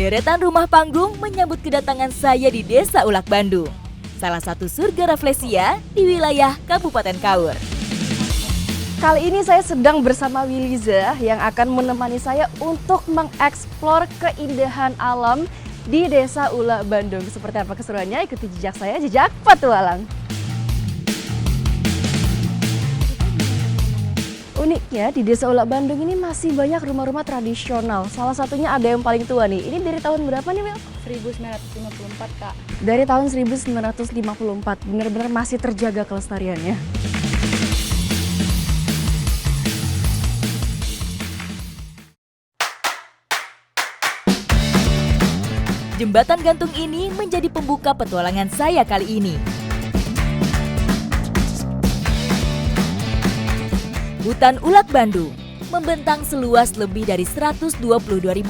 Deretan rumah panggung menyambut kedatangan saya di Desa Ulak Bandung, salah satu surga Rafflesia di wilayah Kabupaten Kaur. Kali ini saya sedang bersama Wiliza yang akan menemani saya untuk mengeksplor keindahan alam di Desa Ulak Bandung. Seperti apa keseruannya? Ikuti jejak saya, jejak petualang. Uniknya di Desa Ulak Bandung ini masih banyak rumah-rumah tradisional. Salah satunya ada yang paling tua nih. Ini dari tahun berapa nih, Wil? 1954, Kak. Dari tahun 1954. Benar-benar masih terjaga kelestariannya. Jembatan gantung ini menjadi pembuka petualangan saya kali ini. Hutan Ulak Bandung membentang seluas lebih dari 122.000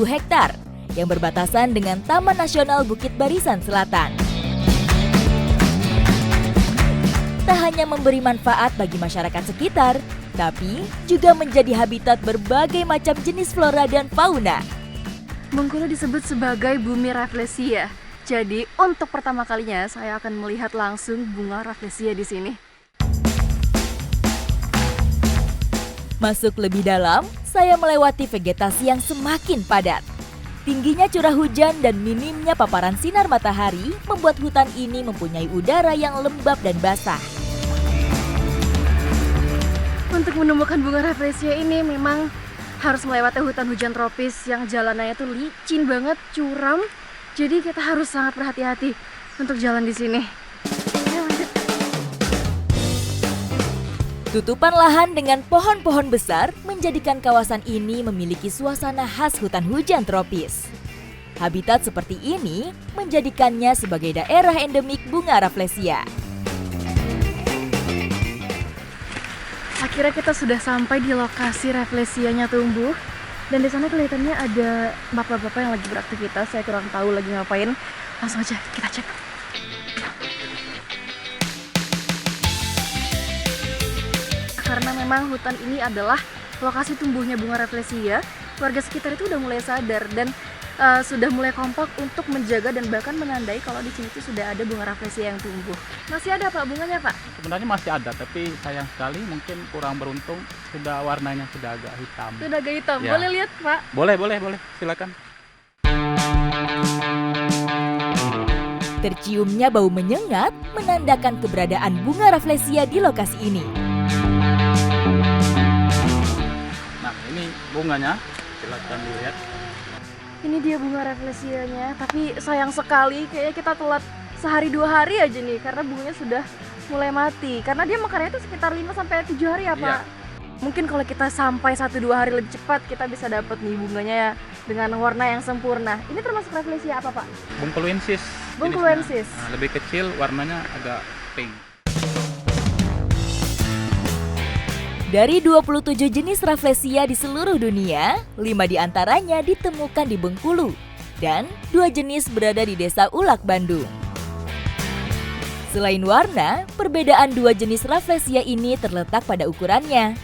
hektar yang berbatasan dengan Taman Nasional Bukit Barisan Selatan. Tak hanya memberi manfaat bagi masyarakat sekitar, tapi juga menjadi habitat berbagai macam jenis flora dan fauna. Bengkulu disebut sebagai bumi Rafflesia. Jadi untuk pertama kalinya saya akan melihat langsung bunga Rafflesia di sini. Masuk lebih dalam, saya melewati vegetasi yang semakin padat. Tingginya curah hujan dan minimnya paparan sinar matahari membuat hutan ini mempunyai udara yang lembab dan basah. Untuk menemukan bunga Rafflesia ini memang harus melewati hutan hujan tropis yang jalanannya tuh licin banget, curam. Jadi kita harus sangat berhati-hati untuk jalan di sini. Tutupan lahan dengan pohon-pohon besar menjadikan kawasan ini memiliki suasana khas hutan hujan tropis. Habitat seperti ini menjadikannya sebagai daerah endemik bunga Rafflesia. Akhirnya kita sudah sampai di lokasi Rafflesianya tumbuh. Dan di sana kelihatannya ada bapak-bapak yang lagi beraktivitas. Saya kurang tahu lagi ngapain. Langsung aja kita cek. Karena memang hutan ini adalah lokasi tumbuhnya bunga Rafflesia, warga sekitar itu udah mulai sadar dan sudah mulai kompak untuk menjaga dan bahkan menandai kalau di sini tuh sudah ada bunga Rafflesia yang tumbuh. Masih ada Pak bunganya Pak? Sebenarnya masih ada, tapi sayang sekali mungkin kurang beruntung, warnanya sudah agak hitam. Sudah agak hitam. Ya. Boleh lihat Pak? Boleh, silakan. Terciumnya bau menyengat menandakan keberadaan bunga Rafflesia di lokasi ini. Nah, ini bunganya, silakan dilihat. Ini dia bunga Rafflesianya, tapi sayang sekali kayaknya kita telat sehari 2 hari aja nih karena bunganya sudah mulai mati. Karena dia mekarnya itu sekitar 5-7 hari ya Pak. Iya. Mungkin kalau kita sampai 1-2 hari lebih cepat kita bisa dapat nih bunganya ya dengan warna yang sempurna. Ini termasuk Rafflesia apa Pak? Bungkuluensis. Bungkuluensis. Nah, lebih kecil, warnanya agak pink. Dari 27 jenis Rafflesia di seluruh dunia, 5 diantaranya ditemukan di Bengkulu dan 2 jenis berada di Desa Ulak Bandung. Selain warna, perbedaan 2 jenis Rafflesia ini terletak pada ukurannya.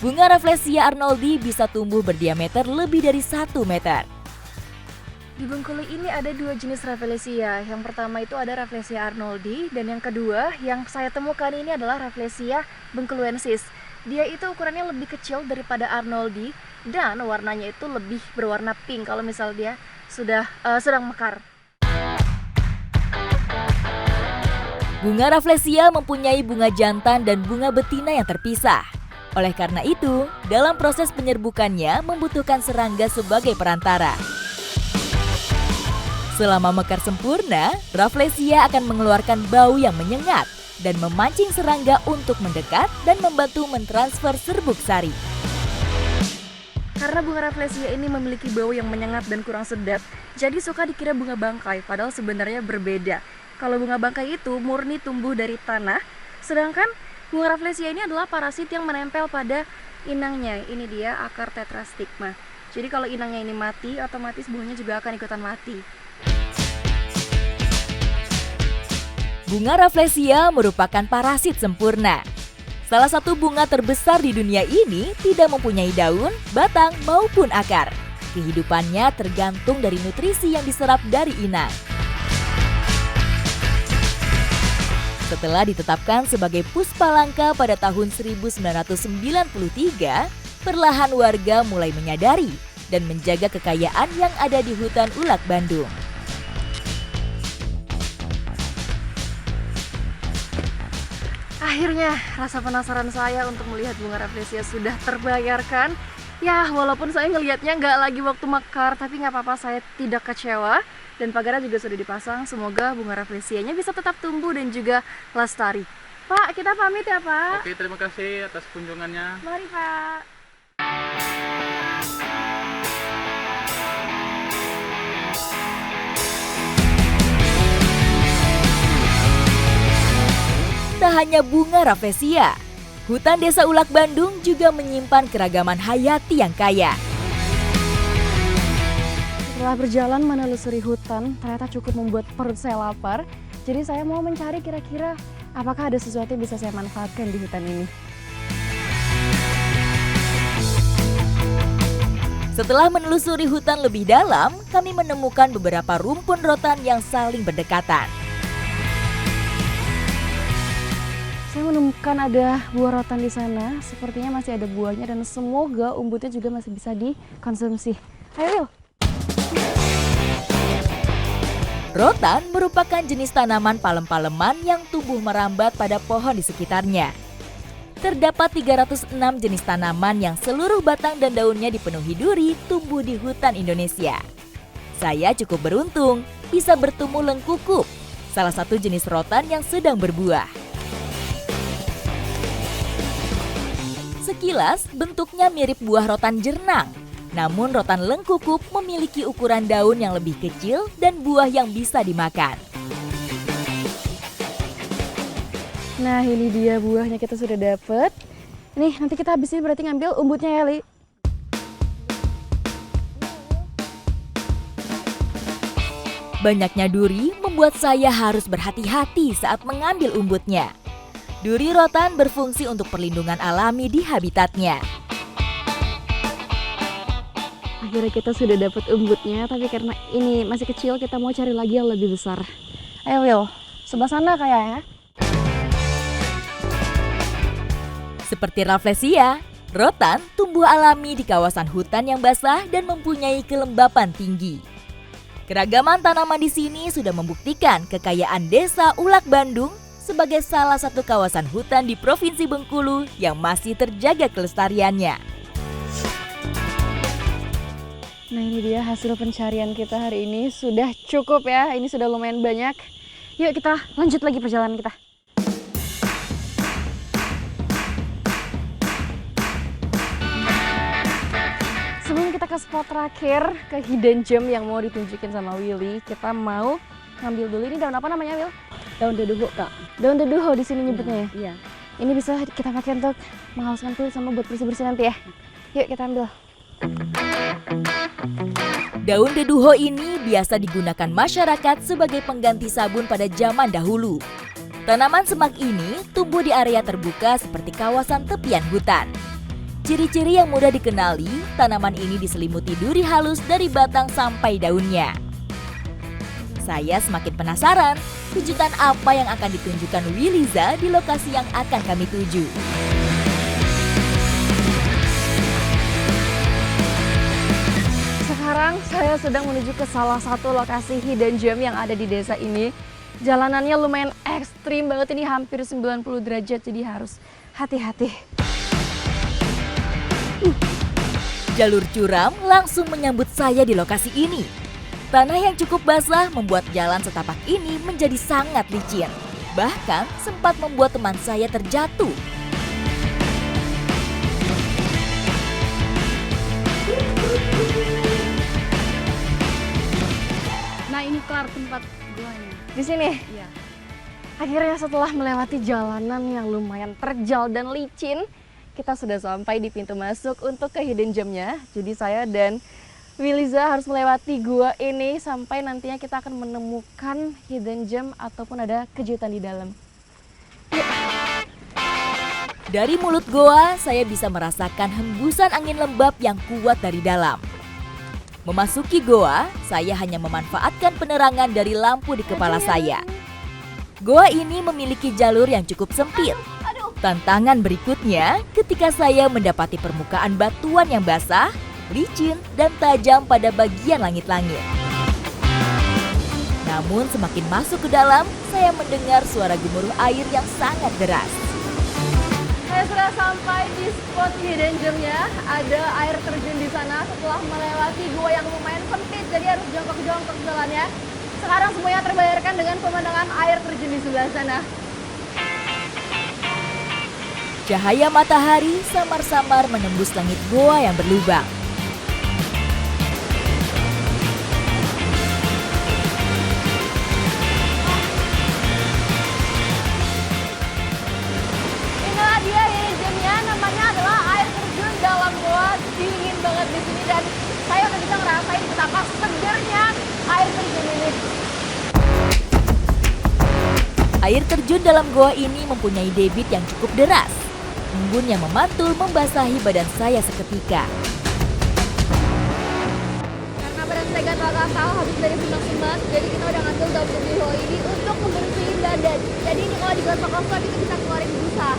Bunga Rafflesia arnoldi bisa tumbuh berdiameter lebih dari 1 meter. Di Bengkulu ini ada 2 jenis Rafflesia. Yang pertama itu ada Rafflesia arnoldi dan yang kedua yang saya temukan ini adalah Rafflesia bengkuluensis. Dia itu ukurannya lebih kecil daripada arnoldi dan warnanya itu lebih berwarna pink kalau misal dia sudah sedang mekar. Bunga Rafflesia mempunyai bunga jantan dan bunga betina yang terpisah. Oleh karena itu, dalam proses penyerbukannya membutuhkan serangga sebagai perantara. Selama mekar sempurna, Rafflesia akan mengeluarkan bau yang menyengat dan memancing serangga untuk mendekat dan membantu mentransfer serbuk sari. Karena bunga Rafflesia ini memiliki bau yang menyengat dan kurang sedap, jadi suka dikira bunga bangkai, padahal sebenarnya berbeda. Kalau bunga bangkai itu murni tumbuh dari tanah, sedangkan bunga Rafflesia ini adalah parasit yang menempel pada inangnya. Ini dia akar tetrastigma. Jadi kalau inangnya ini mati, otomatis bunganya juga akan ikutan mati. Bunga Rafflesia merupakan parasit sempurna. Salah satu bunga terbesar di dunia ini tidak mempunyai daun, batang, maupun akar. Kehidupannya tergantung dari nutrisi yang diserap dari inang. Setelah ditetapkan sebagai puspa langka pada tahun 1993, perlahan warga mulai menyadari dan menjaga kekayaan yang ada di hutan Ulak Bandung. Akhirnya rasa penasaran saya untuk melihat bunga rafflesia sudah terbayarkan. Ya, walaupun saya ngelihatnya nggak lagi waktu mekar, tapi nggak apa-apa, saya tidak kecewa. Dan pagarnya juga sudah dipasang, semoga bunga rafflesianya bisa tetap tumbuh dan juga lestari. Pak, kita pamit ya Pak. Oke, terima kasih atas kunjungannya. Mari Pak. Tak hanya bunga rafflesia, hutan Desa Ulak Bandung juga menyimpan keragaman hayati yang kaya. Setelah berjalan menelusuri hutan, ternyata cukup membuat perut saya lapar. Jadi saya mau mencari kira-kira apakah ada sesuatu yang bisa saya manfaatkan di hutan ini. Setelah menelusuri hutan lebih dalam, kami menemukan beberapa rumpun rotan yang saling berdekatan. Saya menemukan ada buah rotan di sana, sepertinya masih ada buahnya dan semoga umbutnya juga masih bisa dikonsumsi. Ayo, Wil. Rotan merupakan jenis tanaman palem-paleman yang tumbuh merambat pada pohon di sekitarnya. Terdapat 306 jenis tanaman yang seluruh batang dan daunnya dipenuhi duri tumbuh di hutan Indonesia. Saya cukup beruntung bisa bertemu lengkukup, salah satu jenis rotan yang sedang berbuah. Sekilas bentuknya mirip buah rotan jernang, namun rotan lengkukup memiliki ukuran daun yang lebih kecil dan buah yang bisa dimakan. Nah, ini dia buahnya kita sudah dapet. Nih, nanti kita habis ini berarti ngambil umbutnya ya, Li. Banyaknya duri membuat saya harus berhati-hati saat mengambil umbutnya. Duri rotan berfungsi untuk perlindungan alami di habitatnya. Akhirnya kita sudah dapat umbutnya, tapi karena ini masih kecil, kita mau cari lagi yang lebih besar. Ayo, Will. Sebelah sana kayaknya. Seperti rafflesia, rotan tumbuh alami di kawasan hutan yang basah dan mempunyai kelembapan tinggi. Keragaman tanaman di sini sudah membuktikan kekayaan Desa Ulak Bandung sebagai salah satu kawasan hutan di Provinsi Bengkulu yang masih terjaga kelestariannya. Nah, ini dia hasil pencarian kita hari ini. Sudah cukup ya, ini sudah lumayan banyak. Yuk kita lanjut lagi perjalanan kita. Sebelum kita ke spot terakhir, ke hidden gem yang mau ditunjukin sama Willy, kita mau ngambil dulu ini daun apa namanya, Will? Daun deduho, Kak. Daun deduho di sini nyebutnya ya. Iya. Ini bisa kita pakai untuk menghaluskan kulit sama buat bersih-bersih nanti ya. Yuk kita ambil. Daun deduho ini biasa digunakan masyarakat sebagai pengganti sabun pada zaman dahulu. Tanaman semak ini tumbuh di area terbuka seperti kawasan tepian hutan. Ciri-ciri yang mudah dikenali, tanaman ini diselimuti duri halus dari batang sampai daunnya. Saya semakin penasaran, kejutan apa yang akan ditunjukkan Williza di lokasi yang akan kami tuju. Sekarang saya sedang menuju ke salah satu lokasi hidden gem yang ada di desa ini. Jalanannya lumayan ekstrim banget, ini hampir 90 derajat, jadi harus hati-hati. Jalur curam langsung menyambut saya di lokasi ini. Tanah yang cukup basah membuat jalan setapak ini menjadi sangat licin. Bahkan sempat membuat teman saya terjatuh. Nah, ini kelar tempat buahnya. Di sini, Iya. akhirnya setelah melewati jalanan yang lumayan terjal dan licin, kita sudah sampai di pintu masuk untuk ke hidden gemnya. Jadi saya dan Williza harus melewati gua ini sampai nantinya kita akan menemukan hidden gem ataupun ada kejutan di dalam. Dari mulut goa, saya bisa merasakan hembusan angin lembab yang kuat dari dalam. Memasuki goa, saya hanya memanfaatkan penerangan dari lampu di kepala saya. Goa ini memiliki jalur yang cukup sempit. Tantangan berikutnya ketika saya mendapati permukaan batuan yang basah, licin, dan tajam pada bagian langit-langit. Namun semakin masuk ke dalam, saya mendengar suara gemuruh air yang sangat deras. Saya sudah sampai di spot hidden gem-nya. Ada air terjun di sana setelah melewati gua yang lumayan sempit, jadi harus jongkok-jongkok jalannya. Sekarang semuanya terbayarkan dengan pemandangan air terjun di sebelah sana. Cahaya matahari samar-samar menembus langit goa yang berlubang. Inilah dia hidden gem-nya, namanya adalah air terjun dalam goa. Dingin banget di sini dan saya udah bisa ngerasain betapa segernya air terjun ini. Air terjun dalam goa ini mempunyai debit yang cukup deras. Embun yang memantul membasahi badan saya seketika. Karena badan saya gatal-gatal habis dari sunat-sunat, jadi kita udah ngambil daun deduho ini untuk membersihin badan. Jadi ini kalau digosok-gosok itu bisa keluarin busa.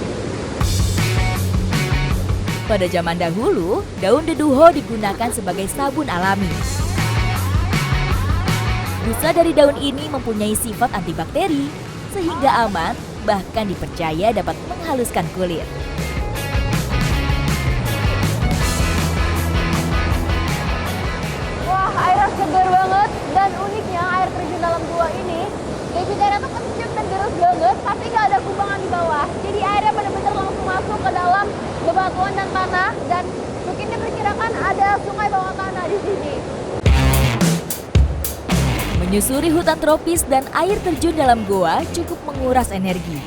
Pada zaman dahulu, daun deduho digunakan sebagai sabun alami. Busa dari daun ini mempunyai sifat antibakteri, sehingga aman, bahkan dipercaya dapat menghaluskan kulit. Wah, airnya segar banget dan uniknya air terjun dalam gua ini debit airnya tuh kecil dan deras banget, tapi nggak ada kubangan di bawah. Jadi airnya benar-benar langsung masuk ke dalam bebatuan dan tanah dan mungkin diperkirakan ada sungai bawah tanah di sini. Menyusuri hutan tropis dan air terjun dalam goa cukup menguras energi.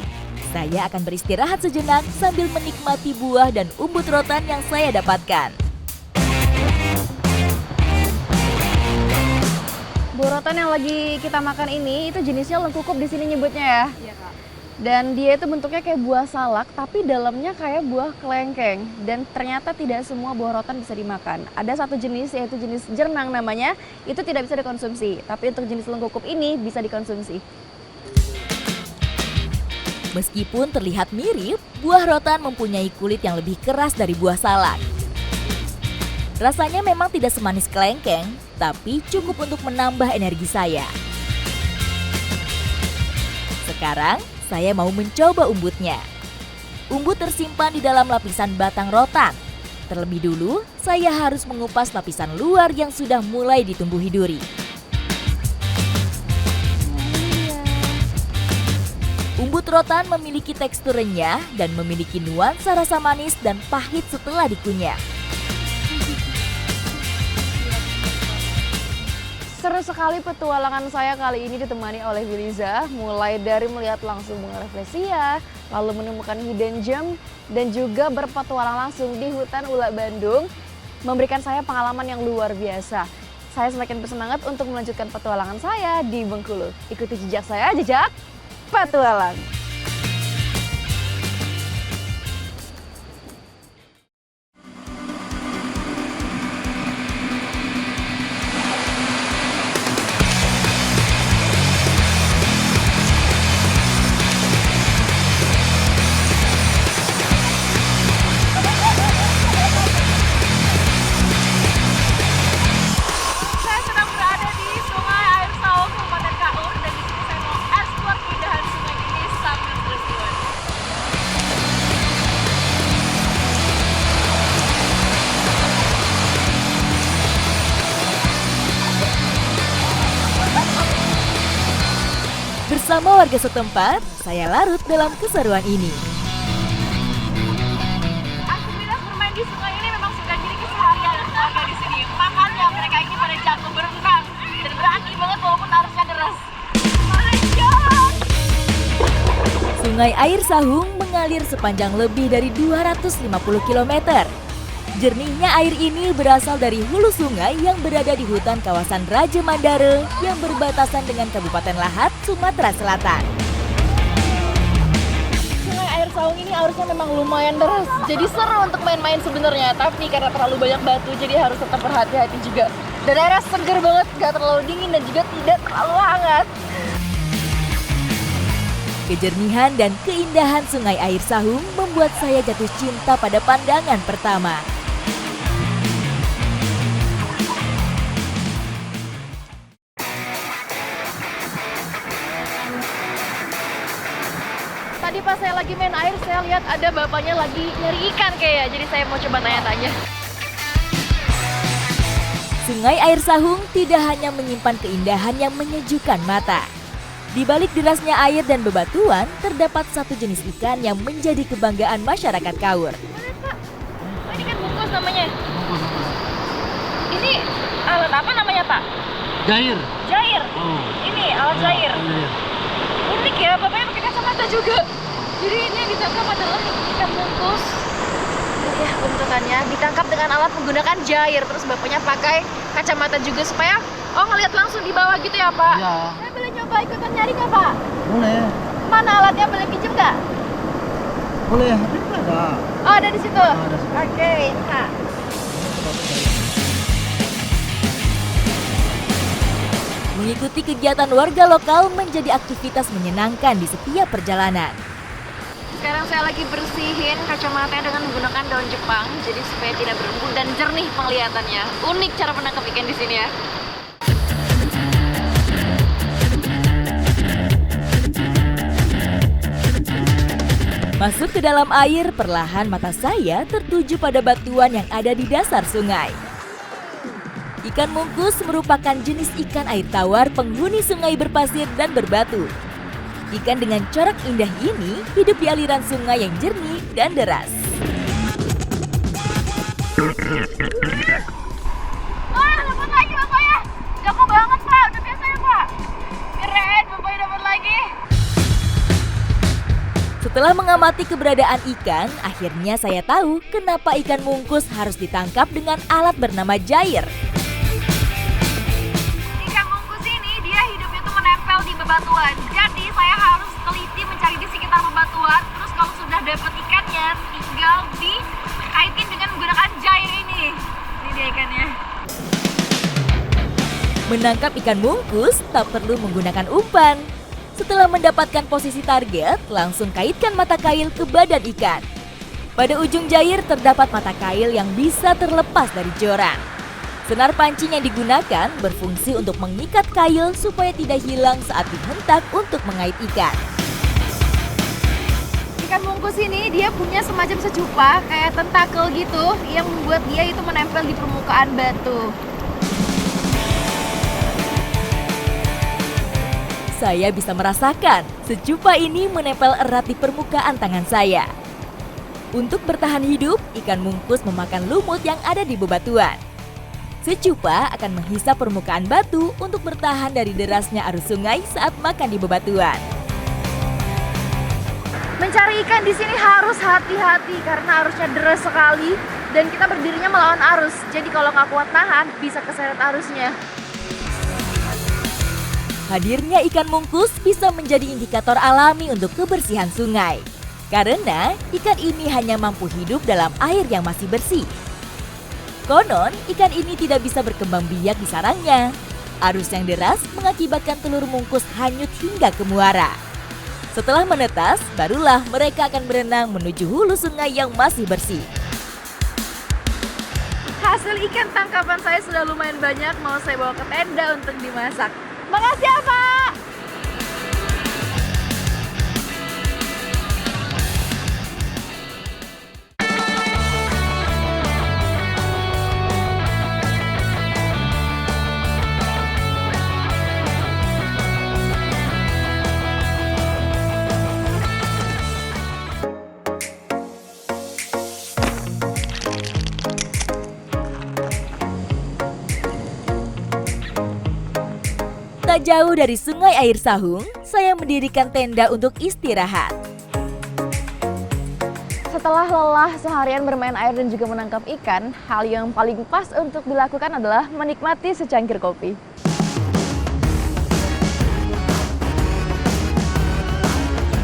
Saya akan beristirahat sejenak sambil menikmati buah dan umbut rotan yang saya dapatkan. Buah rotan yang lagi kita makan ini itu jenisnya lengkukup di sini nyebutnya ya. Iya, Kak. Dan dia itu bentuknya kayak buah salak tapi dalamnya kayak buah kelengkeng dan ternyata tidak semua buah rotan bisa dimakan. Ada satu jenis yaitu jenis jernang namanya, itu tidak bisa dikonsumsi. Tapi untuk jenis lengkukup ini bisa dikonsumsi. Meskipun terlihat mirip, buah rotan mempunyai kulit yang lebih keras dari buah salak. Rasanya memang tidak semanis kelengkeng, tapi cukup untuk menambah energi saya. Sekarang, saya mau mencoba umbutnya. Umbut tersimpan di dalam lapisan batang rotan. Terlebih dulu, saya harus mengupas lapisan luar yang sudah mulai ditumbuhi duri. Umbut rotan memiliki tekstur renyah dan memiliki nuansa rasa manis dan pahit setelah dikunyah. Seru sekali petualangan saya kali ini ditemani oleh Wiliza, mulai dari melihat langsung bunga rafflesia, lalu menemukan hidden gem, dan juga berpetualang langsung di hutan Ula Bandung, memberikan saya pengalaman yang luar biasa. Saya semakin bersemangat untuk melanjutkan petualangan saya di Bengkulu. Ikuti jejak saya, jejak petualang. Bersama warga setempat, saya larut dalam keseruan ini. Aktivitas bermain di sungai ini memang sudah jadi keseharian warga di sini. Makanya mereka ini pada jago berenang dan berani banget walaupun arusnya deras. Sungai Air Sahung mengalir sepanjang lebih dari 250 km. Jernihnya air ini berasal dari hulu sungai yang berada di hutan kawasan Raja Mandare yang berbatasan dengan Kabupaten Lahat, Sumatera Selatan. Sungai Air Sahung ini arusnya memang lumayan deras, jadi seru untuk main-main sebenarnya. Tapi karena terlalu banyak batu, jadi harus tetap berhati-hati juga. Dan airnya seger banget, gak terlalu dingin dan juga tidak terlalu hangat. Kejernihan dan keindahan Sungai Air Sahung membuat saya jatuh cinta pada pandangan pertama. Tadi pas saya lagi main air, saya lihat ada bapaknya lagi nyari ikan kayaknya. Jadi saya mau coba tanya-tanya. Sungai Air Sahung tidak hanya menyimpan keindahan yang menyejukkan mata. Di balik derasnya air dan bebatuan, terdapat satu jenis ikan yang menjadi kebanggaan masyarakat Kaur. Mana Pak? Oh, ini kan bungkus namanya. Ini alat apa namanya Pak? Jair. Jair. Oh. Ini alat jair. Jair. Unik ya, bapaknya pakai kacamata juga. Jadi ini yang ditangkap adalah ikan bungkus. Lihat ya bentukannya, ditangkap dengan alat menggunakan jair. Terus bapaknya pakai kacamata juga supaya ngelihat langsung di bawah gitu ya Pak? Iya. Saya boleh coba ikutan nyari nggak Pak? Boleh. Mana alatnya, boleh pinjam nggak? Boleh. Ini ada. Oh ada di situ? Ada. Oke, Kak. Mengikuti kegiatan warga lokal menjadi aktivitas menyenangkan di setiap perjalanan. Sekarang saya lagi bersihin kacamatanya dengan menggunakan daun Jepang, jadi supaya tidak berembun dan jernih penglihatannya. Unik cara menangkap ikan di sini ya. Masuk ke dalam air, perlahan mata saya tertuju pada batuan yang ada di dasar sungai. Ikan mungkus merupakan jenis ikan air tawar penghuni sungai berpasir dan berbatu. Ikan dengan corak indah ini hidup di aliran sungai yang jernih dan deras. Wah, dapat lagi bapaknya. Jago banget Pak, udah biasa ya Pak. Keren, bapaknya dapat lagi. Setelah mengamati keberadaan ikan, akhirnya saya tahu kenapa ikan mungkus harus ditangkap dengan alat bernama jair. Ikan mungkus ini dia hidupnya tuh menempel di bebatuan. Jadi saya harus teliti mencari di sekitar bebatuan. Terus kalau sudah dapat ikannya, tinggal dikaitin dengan menggunakan jair ini. Ini dia ikannya. Menangkap ikan mungkus tak perlu menggunakan umpan. Setelah mendapatkan posisi target, langsung kaitkan mata kail ke badan ikan. Pada ujung jair terdapat mata kail yang bisa terlepas dari joran. Senar pancing yang digunakan berfungsi untuk mengikat kail supaya tidak hilang saat dihentak untuk mengait ikan. Ikan mungkus ini dia punya semacam secupa kayak tentakel gitu yang membuat dia itu menempel di permukaan batu. Saya bisa merasakan secupa ini menempel erat di permukaan tangan saya. Untuk bertahan hidup, ikan mungkus memakan lumut yang ada di bebatuan. Secupa akan menghisap permukaan batu untuk bertahan dari derasnya arus sungai saat makan di bebatuan. Mencari ikan di sini harus hati-hati karena arusnya deras sekali dan kita berdirinya melawan arus. Jadi kalau nggak kuat nahan, bisa keseret arusnya. Hadirnya ikan mungkus bisa menjadi indikator alami untuk kebersihan sungai. Karena ikan ini hanya mampu hidup dalam air yang masih bersih. Konon, ikan ini tidak bisa berkembang biak di sarangnya. Arus yang deras mengakibatkan telur mungkus hanyut hingga ke muara. Setelah menetas, barulah mereka akan berenang menuju hulu sungai yang masih bersih. Hasil ikan tangkapan saya sudah lumayan banyak, mau saya bawa ke tenda untuk dimasak. Makasih ya Pak! Tak jauh dari Sungai Air Sahung, saya mendirikan tenda untuk istirahat. Setelah lelah seharian bermain air dan juga menangkap ikan, hal yang paling pas untuk dilakukan adalah menikmati secangkir kopi.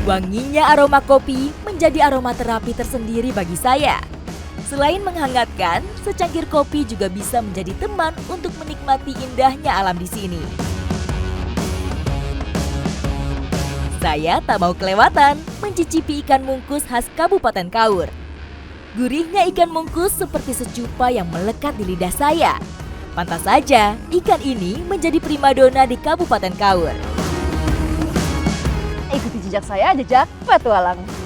Wanginya aroma kopi menjadi aroma terapi tersendiri bagi saya. Selain menghangatkan, secangkir kopi juga bisa menjadi teman untuk menikmati indahnya alam di sini. Saya tak mau kelewatan mencicipi ikan mungkus khas Kabupaten Kaur. Gurihnya ikan mungkus seperti secupa yang melekat di lidah saya. Pantas saja ikan ini menjadi primadona di Kabupaten Kaur. Ikuti jejak saya, jejak petualang.